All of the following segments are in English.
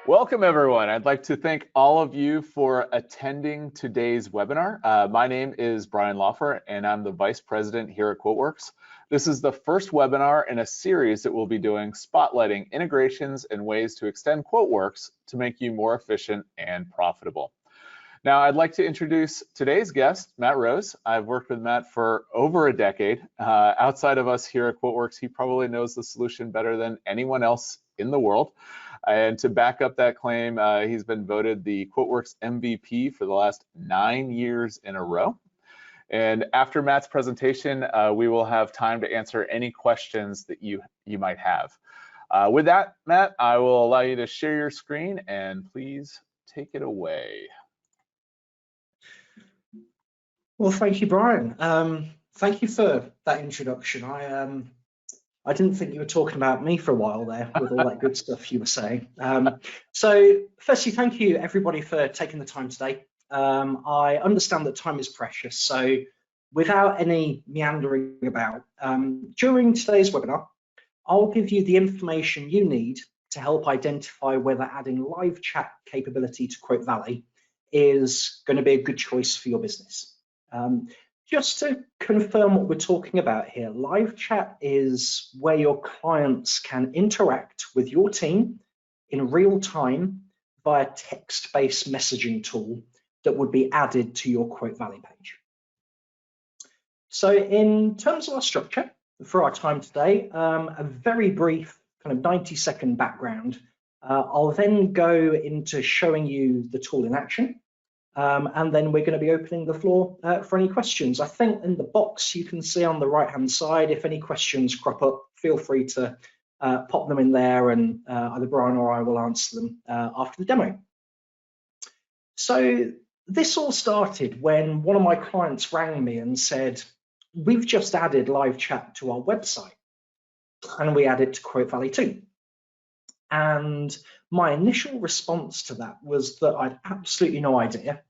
Welcome, everyone. I'd like to thank all of you for attending today's webinar. My name is Brian Lawfer, and I'm the Vice President here at QuoteWerks. This is the first webinar in a series that we'll be doing spotlighting integrations and ways to extend QuoteWerks to make you more efficient and profitable. Now, I'd like to introduce today's guest, Matt Rose. I've worked with Matt for over a decade. Outside of us here at QuoteWerks, he probably knows the solution better than anyone else in the world. And to back up that claim, he's been voted the QuoteWerks MVP for the last 9 years in a row. And after Matt's presentation, we will have time to answer any questions that you might have. With that, Matt, I will allow you to share your screen, and please take it away. Well, thank you, Brian. Thank you for that introduction. I didn't think you were talking about me for a while there with all that good stuff you were saying. So firstly, thank you everybody for taking the time today. I understand that time is precious, so without any meandering about, during today's webinar, I'll give you the information you need to help identify whether adding live chat capability to QuoteValet is going to be a good choice for your business. Just to confirm what we're talking about here, live chat is where your clients can interact with your team in real time via text-based messaging tool that would be added to your QuoteValet page. So in terms of our structure for our time today, a very brief kind of 90-second background. I'll then go into showing you the tool in action. And then we're going to be opening the floor for any questions. I think in the box you can see on the right-hand side, if any questions crop up, feel free to pop them in there, and either Brian or I will answer them after the demo. So this all started when one of my clients rang me and said, we've just added live chat to our website, and we added to QuoteValet too. And my initial response to that was that I'd absolutely no idea.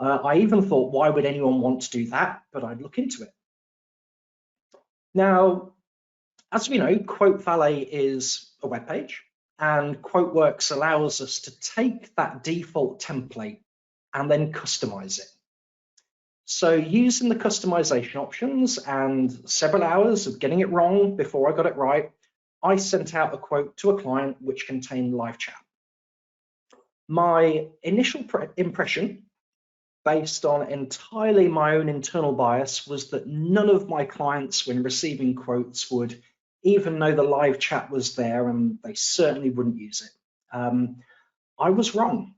I even thought, why would anyone want to do that? But I'd look into it. Now, as we know, QuoteValet is a web page, and QuoteWerks allows us to take that default template and then customize it. So using the customization options and several hours of getting it wrong before I got it right, I sent out a quote to a client which contained live chat. My initial impression, based on entirely my own internal bias, was that none of my clients, when receiving quotes, would even know the live chat was there, and they certainly wouldn't use it. I was wrong.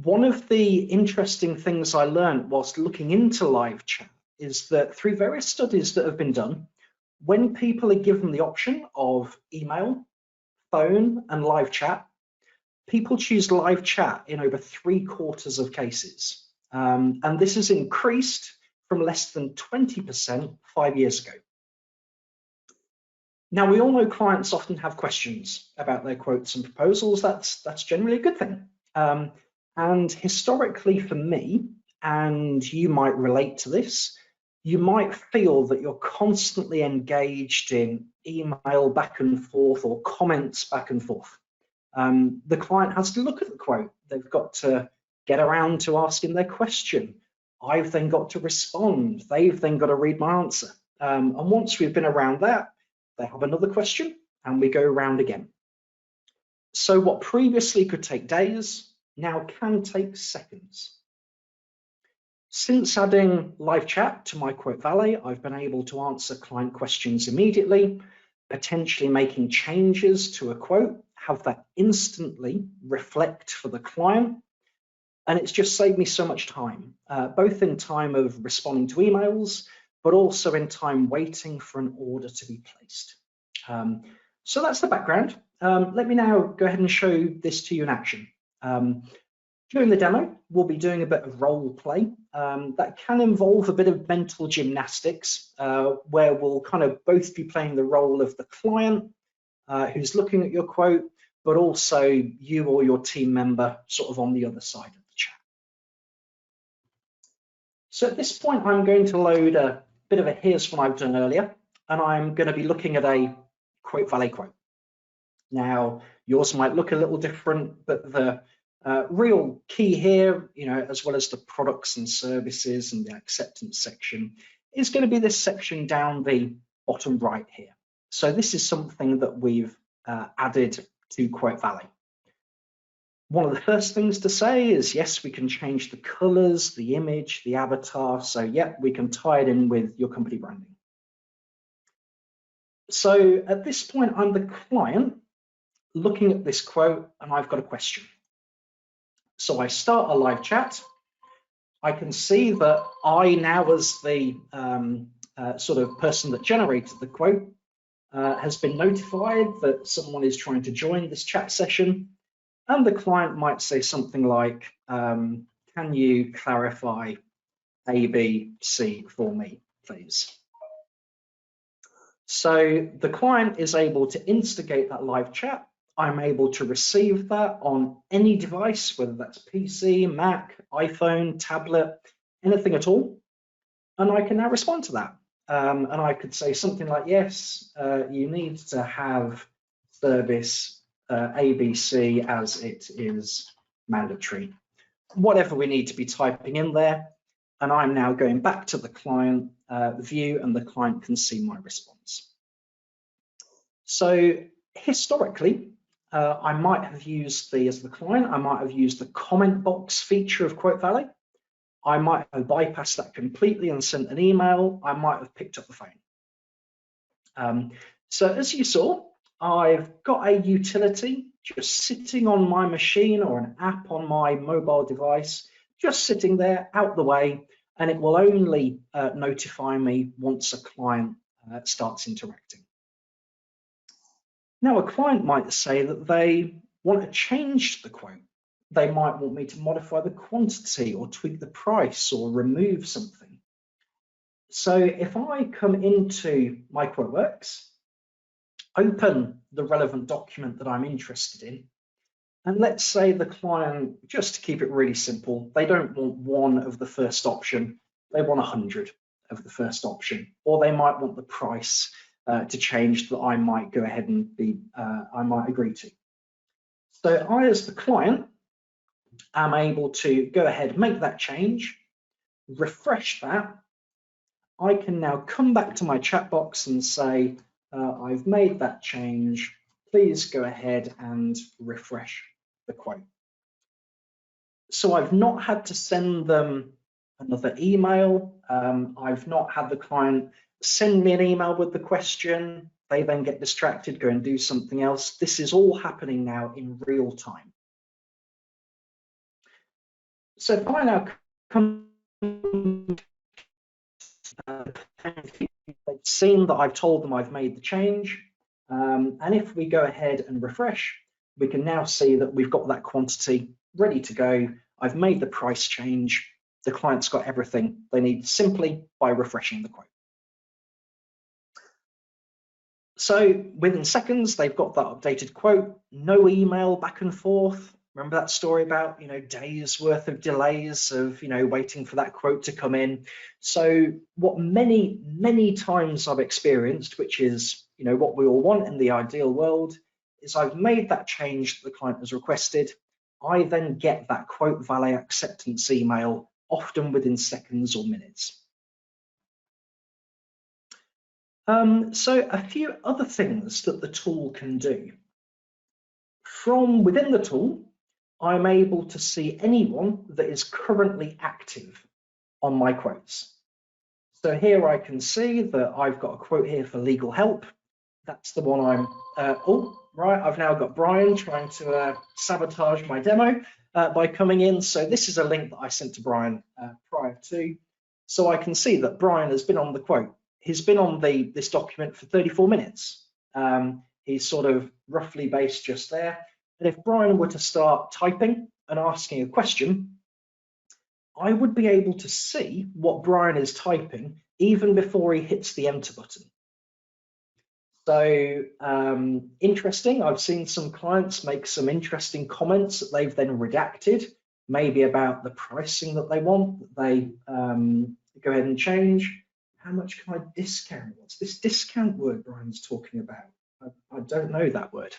One of the interesting things I learned whilst looking into live chat is that through various studies that have been done, when people are given the option of email, phone, and live chat, people choose live chat in over 3/4 of cases. And this has increased from less than 20% 5 years ago. Now, we all know clients often have questions about their quotes and proposals. That's generally a good thing. And historically for me, and you might relate to this, you might feel that you're constantly engaged in email back and forth or comments back and forth. The client has to look at the quote. They've got to get around to asking their question. I've then got to respond. They've then got to read my answer. And once we've been around that, they have another question and we go around again. So what previously could take days now can take seconds. Since adding live chat to my QuoteValet, I've been able to answer client questions immediately, potentially making changes to a quote, have that instantly reflect for the client. And it's just saved me so much time, both in time of responding to emails, but also in time waiting for an order to be placed. So that's the background. Let me now go ahead and show this to you in action. During the demo, we'll be doing a bit of role play that can involve a bit of mental gymnastics, where we'll kind of both be playing the role of the client who's looking at your quote, but also you or your team member sort of on the other side of the chat. So at this point, I'm going to load a bit of a here's what I've done earlier, and I'm going to be looking at a QuoteValet quote. Now, Yours might look a little different, but the real key here, as well as the products and services and the acceptance section, is going to be this section down the bottom right here. So this is something that we've added to QuoteValet. One of the first things to say is, yes, we can change the colors, the image, the avatar. So yeah, we can tie it in with your company branding. So at this point, I'm the client looking at this quote, and I've got a question. So I start a live chat. I can see that I now, as the sort of person that generated the quote, has been notified that someone is trying to join this chat session. And the client might say something like, can you clarify A, B, C for me, please? So the client is able to instigate that live chat. I'm able to receive that on any device, whether that's PC, Mac, iPhone, tablet, anything at all. And I can now respond to that. And I could say something like, yes, you need to have service ABC as it is mandatory. Whatever we need to be typing in there. And I'm now going back to the client view, and the client can see my response. So historically, I might have used as the client, I might have used the comment box feature of QuoteValet. I might have bypassed that completely and sent an email. I might have picked up the phone. So as you saw, I've got a utility just sitting on my machine, or an app on my mobile device, just sitting there out the way, and it will only notify me once a client starts interacting. Now, a client might say that they want to change the quote. They might want me to modify the quantity or tweak the price or remove something. So if I come into my QuoteWerks, open the relevant document that I'm interested in, and let's say the client, just to keep it really simple, they don't want one of the first option, they want 100 of the first option, or they might want the price to change that I might go ahead and I might agree to. So I, as the client, am able to go ahead, make that change, refresh that. I can now come back to my chat box and say, I've made that change. Please go ahead and refresh the quote. So I've not had to send them another email. I've not had the client send me an email with the question. They then get distracted, go and do something else. This is all happening now in real time. So if I now come, they've seen that I've told them I've made the change. And if we go ahead and refresh, we can now see that we've got that quantity ready to go. I've made the price change. The client's got everything they need simply by refreshing the quote. So within seconds, they've got that updated quote, no email back and forth. Remember that story about, days worth of delays of, waiting for that quote to come in. So what many times I've experienced, which is, what we all want in the ideal world, is I've made that change that the client has requested. I then get that QuoteValet acceptance email, often within seconds or minutes. So a few other things that the tool can do. From within the tool, I'm able to see anyone that is currently active on my quotes. So here I can see that I've got a quote here for legal help. That's the one I'm, I've now got Brian trying to sabotage my demo by coming in. So this is a link that I sent to Brian prior to. So I can see that Brian has been on the quote. He's been on this document for 34 minutes. He's sort of roughly based just there. And if Brian were to start typing and asking a question, I would be able to see what Brian is typing even before he hits the enter button. So interesting, I've seen some clients make some interesting comments that they've then redacted, maybe about the pricing that they want, that they go ahead and change. How much can I discount? What's this discount word Brian's talking about? I don't know that word.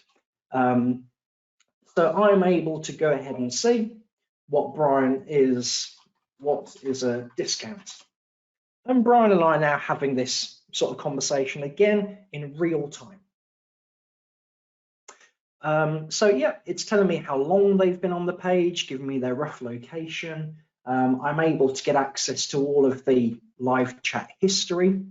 So I'm able to go ahead and see what is a discount. And Brian and I are now having this sort of conversation again in real time. So yeah, it's telling me how long they've been on the page, giving me their rough location. I'm able to get access to all of the live chat history.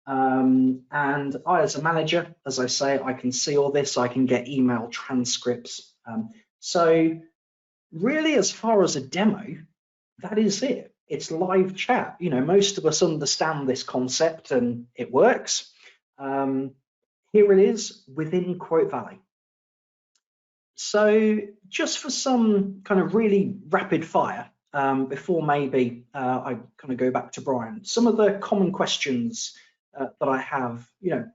And I, as a manager, as I say, I can see all this. I can get email transcripts. So really, as far as a demo, that is it. It's live chat. You know, most of us understand this concept and it works. Here it is within QuoteValet. So just for some kind of really rapid fire, before maybe I kind of go back to Brian, some of the common questions that I have, you know,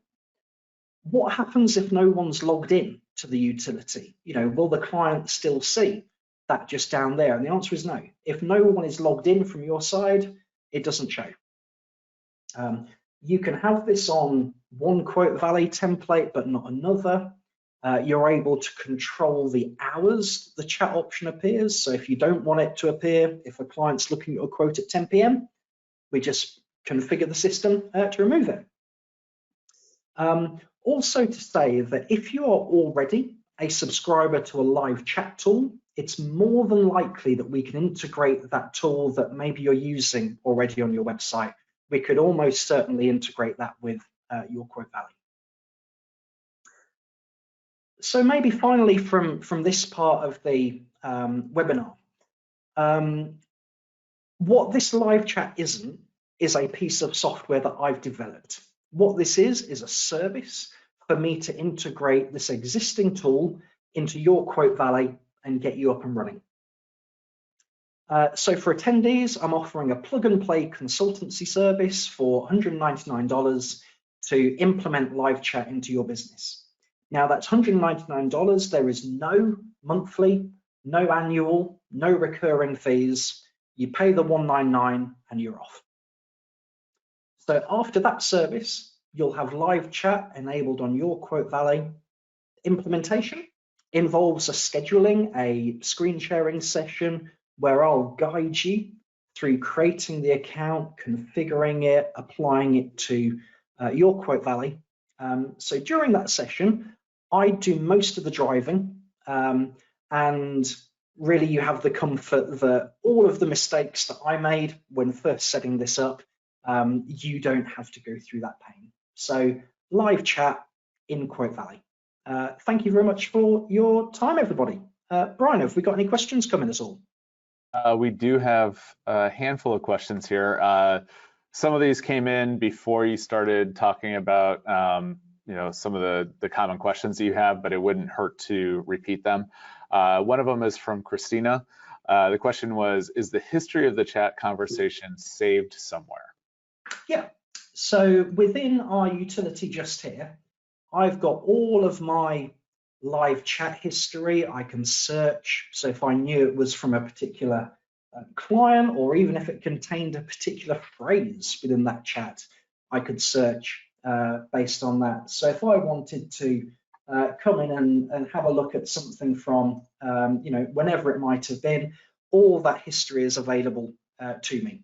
what happens if no one's logged in to the utility? You know, will the client still see that just down there? And the answer is no. If no one is logged in from your side, it doesn't show. You can have this on one QuoteValet template, but not another. You're able to control the hours the chat option appears. So if you don't want it to appear, if a client's looking at a quote at 10 p.m., we just configure the system to remove it. Also to say that if you are already a subscriber to a live chat tool, it's more than likely that we can integrate that tool that maybe you're using already on your website. We could almost certainly integrate that with your QuoteValet. So maybe finally from this part of the webinar, what this live chat isn't is a piece of software that I've developed. What this is a service for me to integrate this existing tool into your QuoteValet and get you up and running. So for attendees, I'm offering a plug and play consultancy service for $199 to implement live chat into your business. Now that's $199. There is no monthly, no annual, no recurring fees. You pay the $199 and you're off. So after that service, you'll have live chat enabled on your QuoteValet. Implementation involves scheduling a screen sharing session where I'll guide you through creating the account, configuring it, applying it to your QuoteValet. So during that session, I do most of the driving, and really you have the comfort that all of the mistakes that I made when first setting this up, you don't have to go through that pain. So live chat in QuoteValet. Thank you very much for your time, everybody. Brian, have we got any questions coming at all? We do have a handful of questions here. Some of these came in before you started talking about you know, some of the common questions that you have, but it wouldn't hurt to repeat them. One of them is from Christina. The question was, is the history of the chat conversation saved somewhere? Yeah, so within our utility just here, I've got all of my live chat history. I can search. So if I knew it was from a particular client, or even if it contained a particular phrase within that chat, I could search based on that. So if I wanted to come in and have a look at something from, you know, whenever it might have been, all that history is available to me.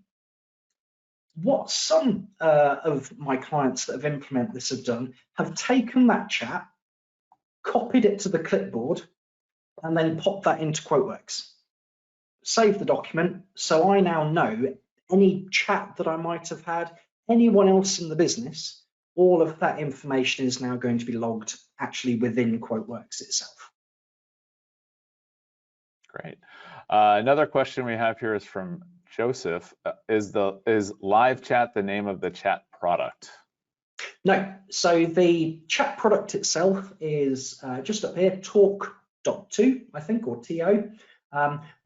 What some of my clients that have implemented this have done have taken that chat, copied it to the clipboard, and then popped that into QuoteWerks. Save the document, so I now know any chat that I might have had, anyone else in the business, all of that information is now going to be logged actually within QuoteWerks itself. Great. Another question we have here is from Joseph. Is live chat the name of the chat product? No, so the chat product itself is just up here, talk.to, I think, or TO.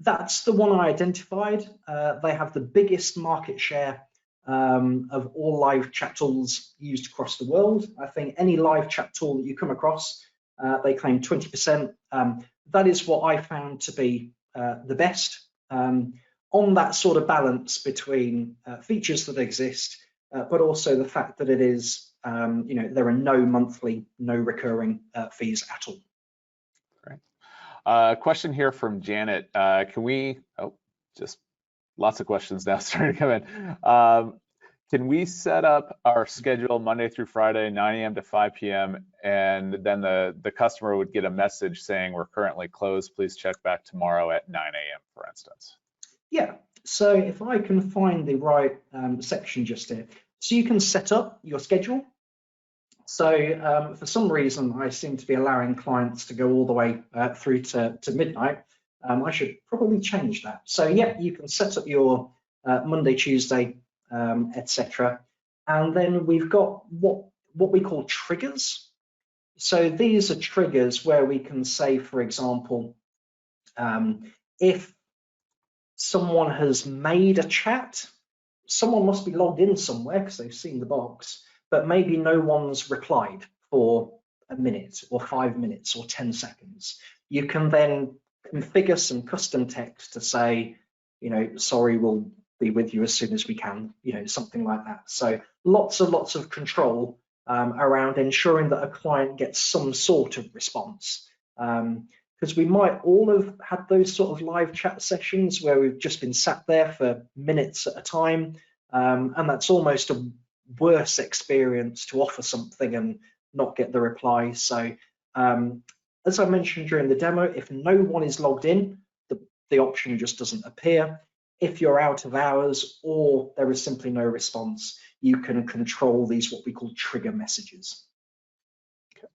That's the one I identified. They have the biggest market share of all live chat tools used across the world. I think any live chat tool that you come across, they claim 20%. That is what I found to be the best on that sort of balance between features that exist, but also the fact that it is, you know, there are no monthly, no recurring fees at all. Great. Question here from Janet. Can we, just lots of questions now starting to come in. Can we set up our schedule Monday through Friday, 9 a.m. to 5 p.m. and then the customer would get a message saying we're currently closed, please check back tomorrow at 9 a.m. for instance? Yeah, so if I can find the right section just here. So you can set up your schedule. So for some reason, I seem to be allowing clients to go all the way through to midnight. I should probably change that. So yeah, you can set up your Monday, Tuesday, etc. And then we've got what we call triggers. So these are triggers where we can say, for example, if someone has made a chat, someone must be logged in somewhere because they've seen the box, but maybe no one's replied for a minute or 5 minutes or 10 seconds. You can then configure some custom text to say, sorry, we'll be with you as soon as we can, something like that. So lots of control around ensuring that a client gets some sort of response. Because we might all have had those sort of live chat sessions where we've just been sat there for minutes at a time, and that's almost a worse experience to offer something and not get the reply. So as I mentioned during the demo, if no one is logged in, the option just doesn't appear. If you're out of hours or there is simply no response, you can control these what we call trigger messages.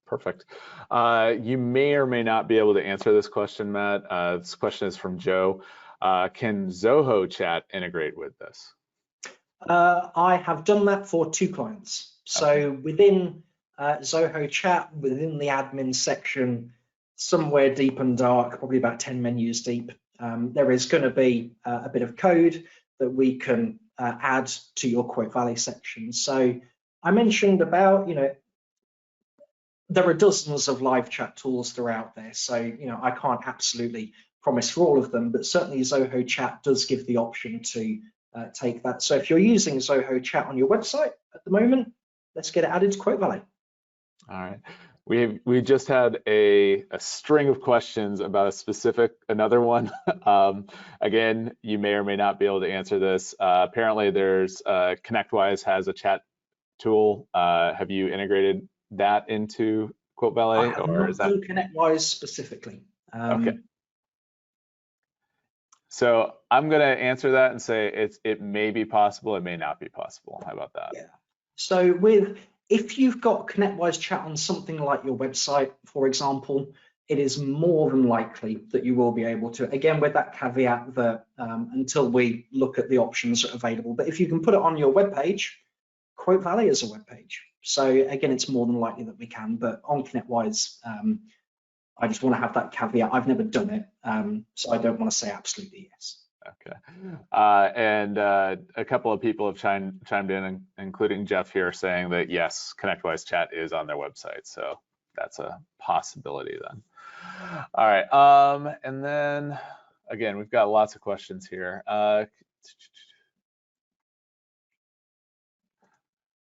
Perfect. You may or may not be able to answer this question, Matt. This question is from Joe. Can Zoho Chat integrate with this? I have done that for 2 clients. So within Zoho Chat, within the admin section, somewhere deep and dark, probably about 10 menus deep, there is going to be a bit of code that we can add to your QuoteValet section. So I mentioned about, there are dozens of live chat tools throughout there. So, I can't absolutely promise for all of them, but certainly Zoho Chat does give the option to take that. So if you're using Zoho Chat on your website at the moment, let's get it added to QuoteValet. All right. We just had a string of questions about another one. Again, you may or may not be able to answer this. Apparently there's ConnectWise has a chat tool. Have you integrated that into QuoteValet, or is that ConnectWise specifically? Okay. So I'm going to answer that and say it may be possible, it may not be possible. How about that? Yeah. So if you've got ConnectWise chat on something like your website, for example, it is more than likely that you will be able to, again, with that caveat that until we look at the options that are available. But if you can put it on your web page, QuoteValet is a web page. So again, it's more than likely that we can, but on ConnectWise, I just want to have that caveat. I've never done it, so I don't want to say absolutely yes. Okay. And a couple of people have chimed in, including Jeff here, saying that yes, ConnectWise chat is on their website. So that's a possibility then. All right. And then again, we've got lots of questions here.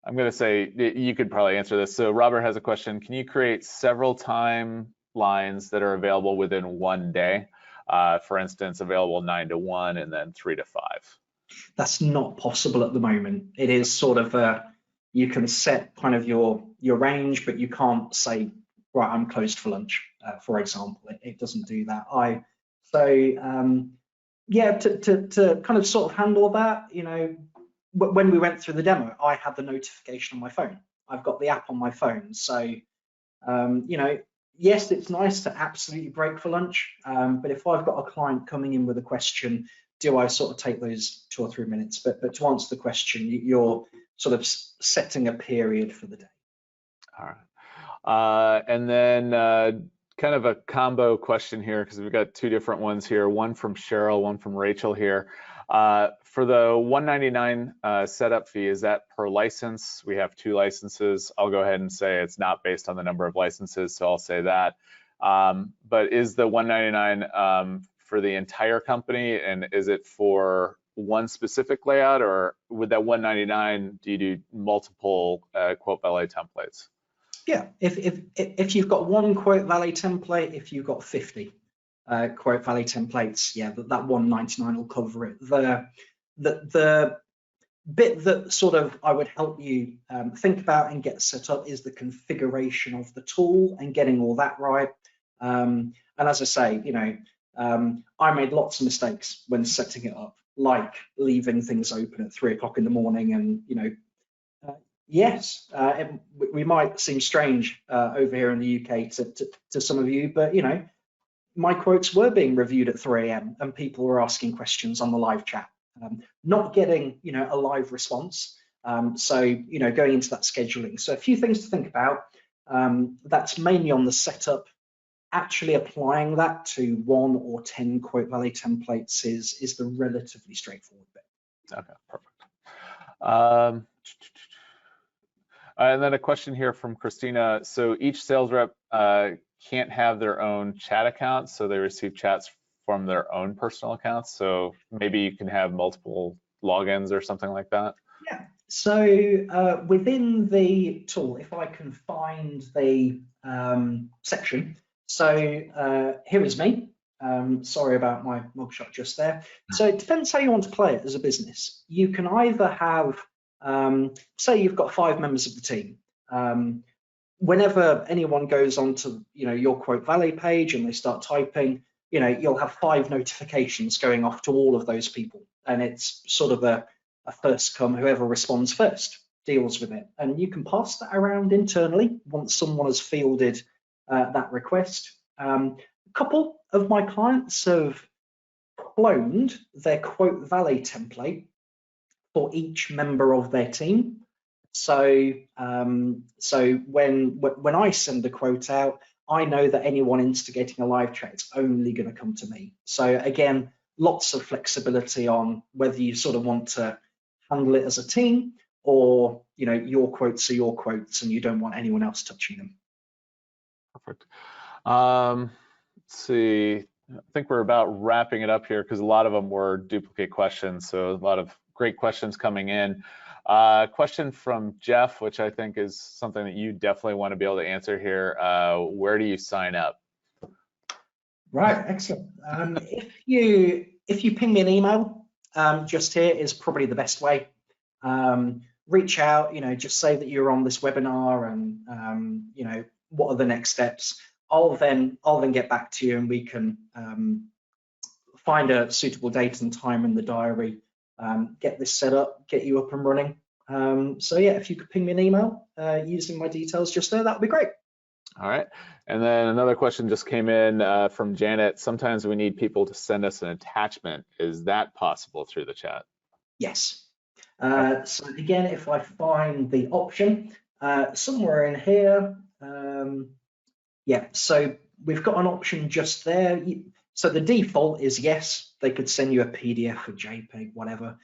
I'm going to say you could probably answer this. So Robert has a question. Can you create several timelines that are available within one day? For instance, available 9 to 1 and then 3 to 5. That's not possible at the moment. It is sort of you can set kind of your range, but you can't say, right, I'm closed for lunch, for example. It doesn't do that. Yeah, to kind of sort of handle that, when we went through the demo, I had the notification on my phone. I've got the app on my phone. So, yes, it's nice to absolutely break for lunch. But if I've got a client coming in with a question, do I sort of take those 2 or 3 minutes? But to answer the question, you're sort of setting a period for the day. All right. And then kind of a combo question here, because we've got 2 different ones here, one from Cheryl, one from Rachel here. For the $199 setup fee, is that per license? We have 2 licenses. I'll go ahead and say it's not based on the number of licenses, so I'll say that. But is the $199 for the entire company, and is it for one specific layout, or with that $199, do you do multiple QuoteValet templates? Yeah, if you've got one QuoteValet template, if you've got 50. QuoteValet templates, yeah, that $199 will cover it. The bit that sort of I would help you think about and get set up is the configuration of the tool and getting all that right. And as I say, I made lots of mistakes when setting it up, like leaving things open at 3 o'clock in the morning. And yes, we might seem strange over here in the UK to some of you, but my quotes were being reviewed at 3 a.m. and people were asking questions on the live chat, not getting a live response. So going into that scheduling. So a few things to think about. That's mainly on the setup. Actually applying that to 1 or 10 QuoteValet templates is the relatively straightforward bit. Okay, perfect. And then a question here from Christina. So each sales rep can't have their own chat account, so they receive chats from their own personal accounts. So maybe you can have multiple logins or something like that. Yeah. So within the tool, if I can find the section. So here is me. Sorry about my mugshot just there. So it depends how you want to play it as a business. You can either have, say you've got 5 members of the team. Whenever anyone goes onto your QuoteValet page and they start typing, you'll have 5 notifications going off to all of those people, and it's sort of a first come, whoever responds first deals with it. And you can pass that around internally once someone has fielded that request. A couple of my clients have cloned their QuoteValet template for each member of their team. So when I send a quote out, I know that anyone instigating a live chat is only going to come to me. So again, lots of flexibility on whether you sort of want to handle it as a team, or your quotes are your quotes and you don't want anyone else touching them. Perfect. Let's see. I think we're about wrapping it up here because a lot of them were duplicate questions. So a lot of great questions coming in. Question from Jeff, which I think is something that you definitely want to be able to answer here. Where do you sign up? Right, excellent. If you ping me an email, just here is probably the best way. Reach out, just say that you're on this webinar and what are the next steps. I'll then get back to you and we can find a suitable date and time in the diary, get this set up, get you up and running. So yeah, if you could ping me an email using my details just there, that would be great. All right. And then another question just came in from Janet. Sometimes we need people to send us an attachment. Is that possible through the chat? Yes. So again, if I find the option somewhere in here, yeah, so we've got an option just there. So the default is yes, they could send you a PDF or JPEG, whatever.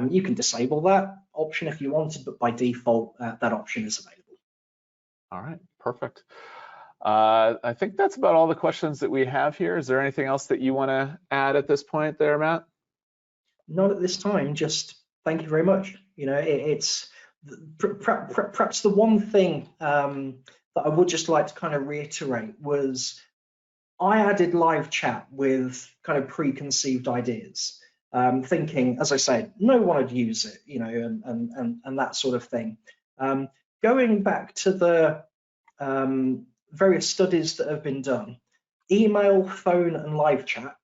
You can disable that option if you wanted, but by default, that option is available. All right, perfect. I think that's about all the questions that we have here. Is there anything else that you want to add at this point there, Matt? Not at this time, just thank you very much. It's perhaps the one thing that I would just like to kind of reiterate was I added live chat with kind of preconceived ideas, thinking, as I said, no one would use it, and that sort of thing. Going back to the various studies that have been done, email, phone, and live chat,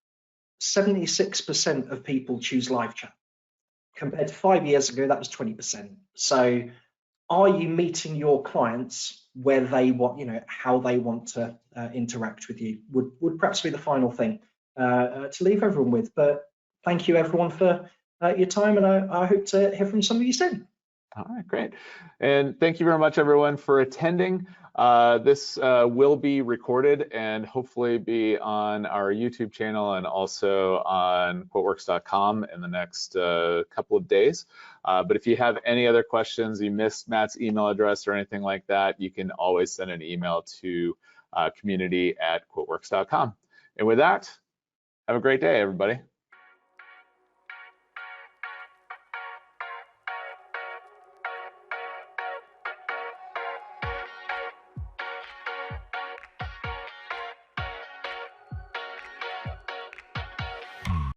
76% of people choose live chat. Compared to 5 years ago, that was 20%. So are you meeting your clients where they want, how they want to interact with you would perhaps be the final thing to leave everyone with. But thank you everyone for your time, and I hope to hear from some of you soon. All right, great. And thank you very much everyone for attending. This will be recorded and hopefully be on our YouTube channel and also on QuoteWerks.com in the next couple of days. But if you have any other questions, you missed Matt's email address or anything like that, you can always send an email to community@QuoteWerks.com. And with that, have a great day, everybody.